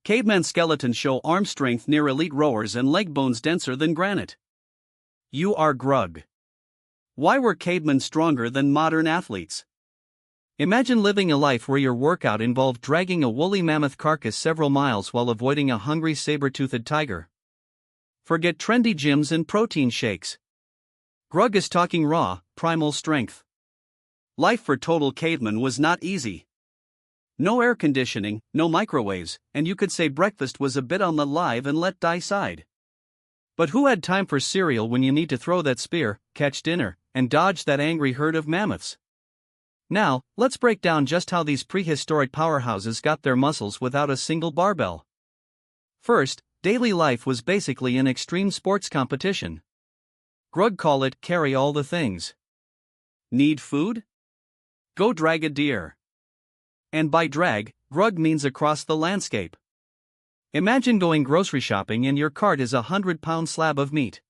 Caveman skeletons show arm strength near elite rowers and leg bones denser than granite. You are Grug. Why were cavemen stronger than modern athletes? Imagine living a life where your workout involved dragging a woolly mammoth carcass several miles while avoiding a hungry saber-toothed tiger. Forget trendy gyms and protein shakes. Grug is talking raw, primal strength. Life for total cavemen was not easy. No air conditioning, no microwaves, and you could say breakfast was a bit on the live and let die side. But who had time for cereal when you need to throw that spear, catch dinner, and dodge that angry herd of mammoths? Now, let's break down just how these prehistoric powerhouses got their muscles without a single barbell. First, daily life was basically an extreme sports competition. Grug call it carry all the things. Need food? Go drag a deer. And by drag, Grug means across the landscape. Imagine going grocery shopping and your cart is a 100-pound slab of meat.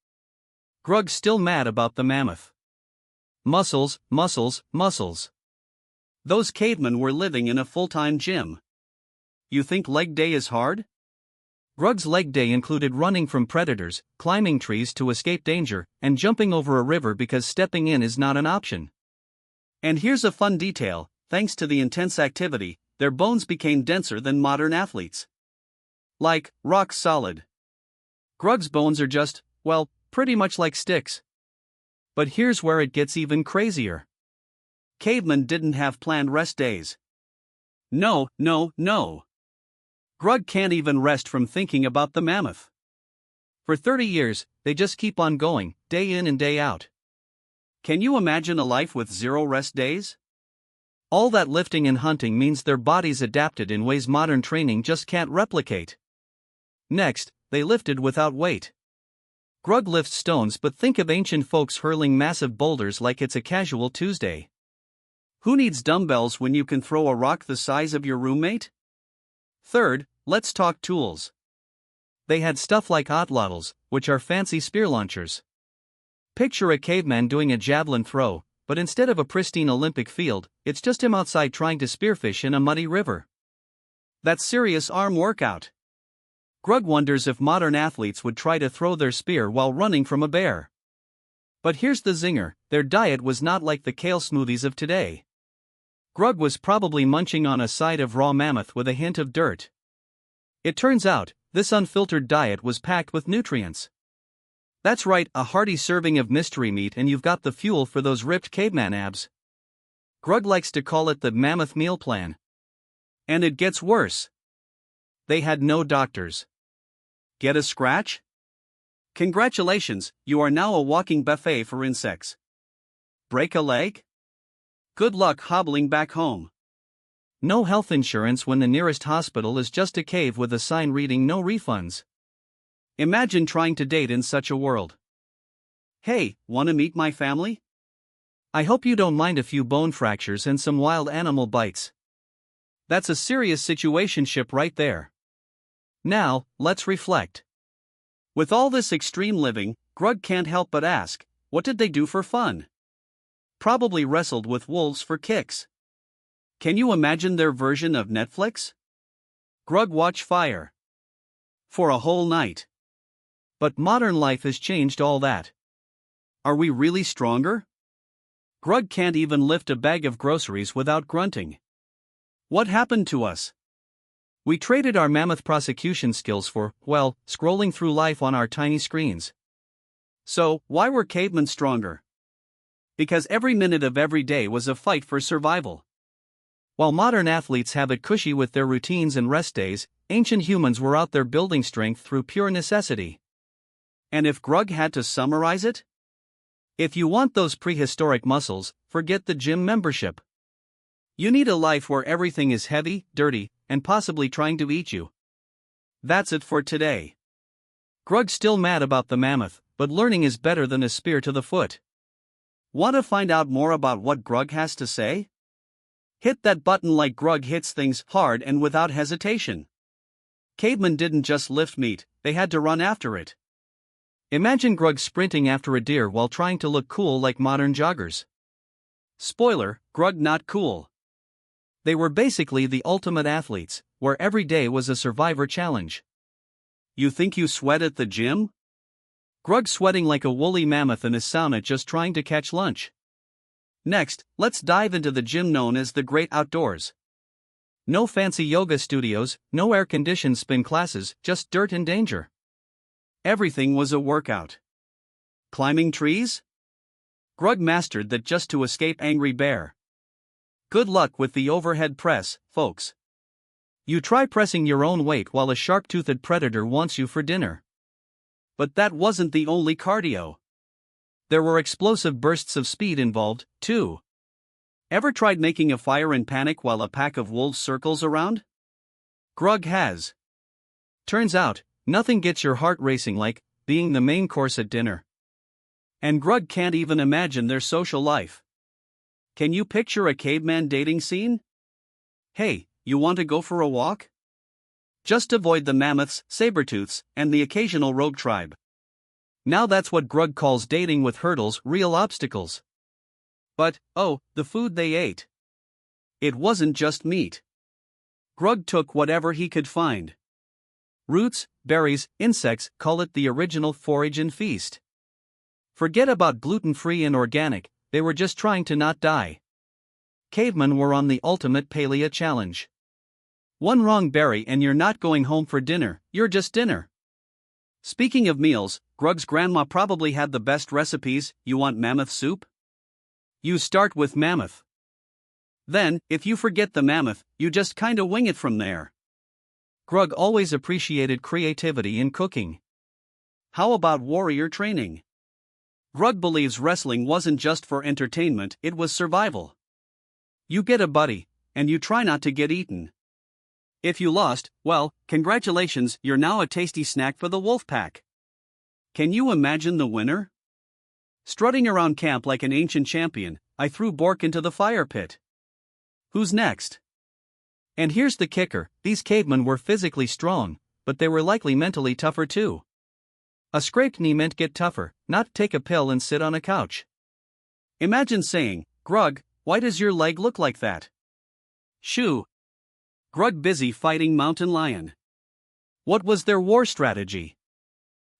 Grug's still mad about the mammoth. Muscles, muscles, muscles. Those cavemen were living in a full-time gym. You think leg day is hard? Grug's leg day included running from predators, climbing trees to escape danger, and jumping over a river because stepping in is not an option. And here's a fun detail: thanks to the intense activity, their bones became denser than modern athletes. Like, rock solid. Grug's bones are just, well, pretty much like sticks. But here's where it gets even crazier. Cavemen didn't have planned rest days. No. Grug can't even rest from thinking about the mammoth. For 30 years, they just keep on going, day in and day out. Can you imagine a life with 0 rest days? All that lifting and hunting means their bodies adapted in ways modern training just can't replicate. Next, they lifted without weight. Grug lifts stones, but think of ancient folks hurling massive boulders like it's a casual Tuesday. Who needs dumbbells when you can throw a rock the size of your roommate? Third, let's talk tools. They had stuff like atlatls, which are fancy spear launchers. Picture a caveman doing a javelin throw, but instead of a pristine Olympic field, it's just him outside trying to spearfish in a muddy river. That's serious arm workout. Grug wonders if modern athletes would try to throw their spear while running from a bear. But here's the zinger: their diet was not like the kale smoothies of today. Grug was probably munching on a side of raw mammoth with a hint of dirt. It turns out, this unfiltered diet was packed with nutrients. That's right, a hearty serving of mystery meat and you've got the fuel for those ripped caveman abs. Grug likes to call it the mammoth meal plan. And it gets worse. They had no doctors. Get a scratch? Congratulations, you are now a walking buffet for insects. Break a leg? Good luck hobbling back home. No health insurance when the nearest hospital is just a cave with a sign reading "No refunds." Imagine trying to date in such a world. Hey, wanna meet my family? I hope you don't mind a few bone fractures and some wild animal bites. That's a serious situationship right there. Now, let's reflect. With all this extreme living, Grug can't help but ask, what did they do for fun? Probably wrestled with wolves for kicks. Can you imagine their version of Netflix? Grug watch fire. For a whole night. But modern life has changed all that. Are we really stronger? Grug can't even lift a bag of groceries without grunting. What happened to us? We traded our mammoth prosecution skills for, well, scrolling through life on our tiny screens. So, why were cavemen stronger? Because every minute of every day was a fight for survival. While modern athletes have it cushy with their routines and rest days, ancient humans were out there building strength through pure necessity. And if Grug had to summarize it? If you want those prehistoric muscles, forget the gym membership. You need a life where everything is heavy, dirty, and possibly trying to eat you. That's it for today. Grug's still mad about the mammoth, but learning is better than a spear to the foot. Want to find out more about what Grug has to say? Hit that button like Grug hits things hard and without hesitation. Cavemen didn't just lift meat, they had to run after it. Imagine Grug sprinting after a deer while trying to look cool like modern joggers. Spoiler, Grug not cool. They were basically the ultimate athletes, where every day was a survivor challenge. You think you sweat at the gym? Grug sweating like a woolly mammoth in his sauna just trying to catch lunch. Next, let's dive into the gym known as the Great Outdoors. No fancy yoga studios, no air-conditioned spin classes, just dirt and danger. Everything was a workout. Climbing trees? Grug mastered that just to escape angry bear. Good luck with the overhead press, folks. You try pressing your own weight while a sharp-toothed predator wants you for dinner. But that wasn't the only cardio. There were explosive bursts of speed involved, too. Ever tried making a fire in panic while a pack of wolves circles around? Grug has. Turns out, nothing gets your heart racing like being the main course at dinner. And Grug can't even imagine their social life. Can you picture a caveman dating scene? Hey, you want to go for a walk? Just avoid the mammoths, saber-tooths, and the occasional rogue tribe. Now that's what Grug calls dating with hurdles, real obstacles. But, oh, the food they ate. It wasn't just meat. Grug took whatever he could find. Roots, berries, insects, call it the original forage and feast. Forget about gluten-free and organic, they were just trying to not die. Cavemen were on the ultimate paleo challenge. One wrong berry and you're not going home for dinner, you're just dinner. Speaking of meals, Grug's grandma probably had the best recipes. You want mammoth soup? You start with mammoth. Then, if you forget the mammoth, you just kinda wing it from there. Grug always appreciated creativity in cooking. How about warrior training? Grug believes wrestling wasn't just for entertainment, it was survival. You get a buddy, and you try not to get eaten. If you lost, well, congratulations, you're now a tasty snack for the wolf pack. Can you imagine the winner? Strutting around camp like an ancient champion, I threw Bork into the fire pit. Who's next? And here's the kicker, these cavemen were physically strong, but they were likely mentally tougher too. A scraped knee meant get tougher, not take a pill and sit on a couch. Imagine saying, Grug, why does your leg look like that? Shoo. Grug busy fighting mountain lion. What was their war strategy?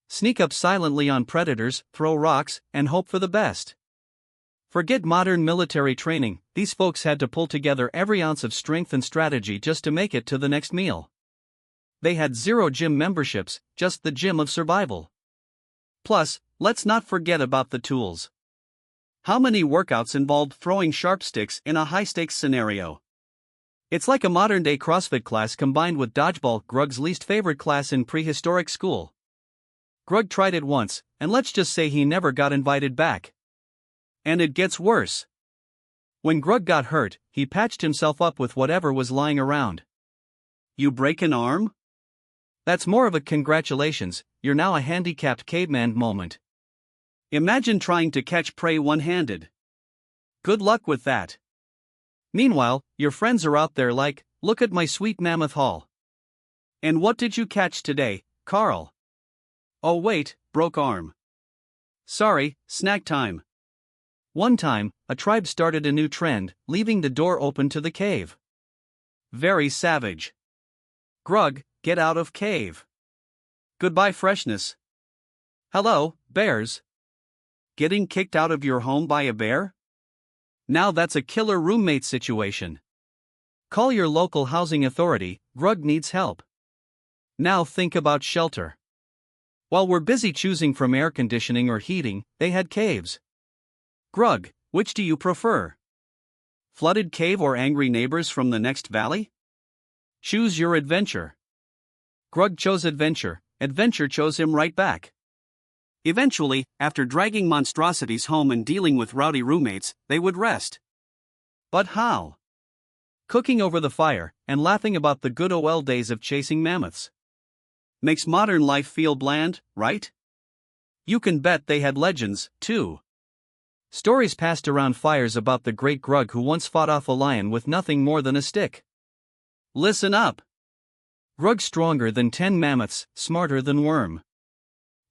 Sneak up silently on predators, throw rocks, and hope for the best. Forget modern military training, these folks had to pull together every ounce of strength and strategy just to make it to the next meal. They had 0 gym memberships, just the gym of survival. Plus, let's not forget about the tools. How many workouts involved throwing sharp sticks in a high-stakes scenario? It's like a modern-day CrossFit class combined with dodgeball, Grug's least favorite class in prehistoric school. Grug tried it once, and let's just say he never got invited back. And it gets worse. When Grug got hurt, he patched himself up with whatever was lying around. You break an arm? That's more of a congratulations, you're now a handicapped caveman moment. Imagine trying to catch prey one-handed. Good luck with that. Meanwhile, your friends are out there like, look at my sweet mammoth haul. And what did you catch today, Carl? Oh wait, broke arm. Sorry, snack time. One time, a tribe started a new trend, leaving the door open to the cave. Very savage. Grug, get out of cave. Goodbye freshness. Hello, bears. Getting kicked out of your home by a bear? Now that's a killer roommate situation. Call your local housing authority, Grug needs help. Now think about shelter. While we're busy choosing from air conditioning or heating, they had caves. Grug, which do you prefer? Flooded cave or angry neighbors from the next valley? Choose your adventure. Grug chose adventure, adventure chose him right back. Eventually, after dragging monstrosities home and dealing with rowdy roommates, they would rest. But how? Cooking over the fire, and laughing about the good old days of chasing mammoths. Makes modern life feel bland, right? You can bet they had legends, too. Stories passed around fires about the great Grug who once fought off a lion with nothing more than a stick. Listen up. Grug stronger than 10 mammoths, smarter than worm.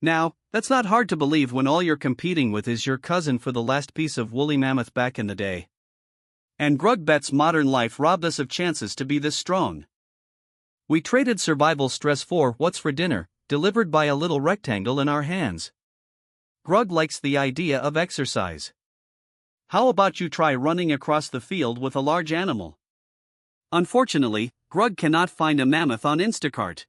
Now, that's not hard to believe when all you're competing with is your cousin for the last piece of woolly mammoth back in the day. And Grug bets modern life robbed us of chances to be this strong. We traded survival stress for what's for dinner, delivered by a little rectangle in our hands. Grug likes the idea of exercise. How about you try running across the field with a large animal? Unfortunately, Grug cannot find a mammoth on Instacart.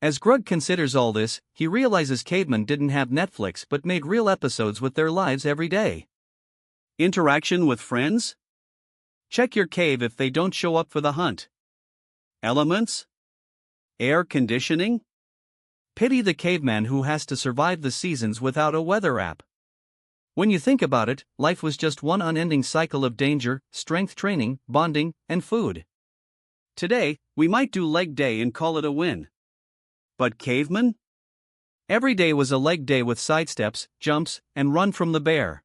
As Grug considers all this, he realizes cavemen didn't have Netflix but made real episodes with their lives every day. Interaction with friends? Check your cave if they don't show up for the hunt. Elements? Air conditioning? Pity the caveman who has to survive the seasons without a weather app. When you think about it, life was just one unending cycle of danger, strength training, bonding, and food. Today, we might do leg day and call it a win. But cavemen? Every day was a leg day with sidesteps, jumps, and run from the bear.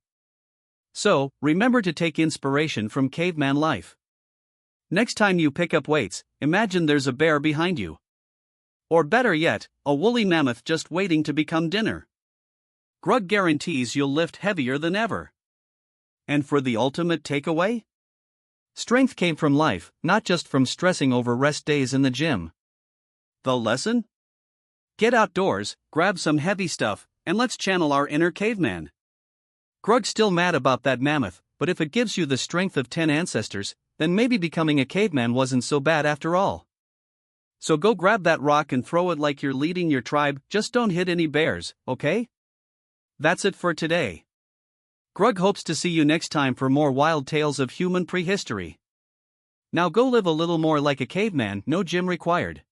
So, remember to take inspiration from caveman life. Next time you pick up weights, imagine there's a bear behind you. Or better yet, a woolly mammoth just waiting to become dinner. Grug guarantees you'll lift heavier than ever. And for the ultimate takeaway? Strength came from life, not just from stressing over rest days in the gym. The lesson? Get outdoors, grab some heavy stuff, and let's channel our inner caveman. Grug's still mad about that mammoth, but if it gives you the strength of 10 ancestors, then maybe becoming a caveman wasn't so bad after all. So go grab that rock and throw it like you're leading your tribe, just don't hit any bears, okay? That's it for today. Grug hopes to see you next time for more wild tales of human prehistory. Now go live a little more like a caveman, no gym required.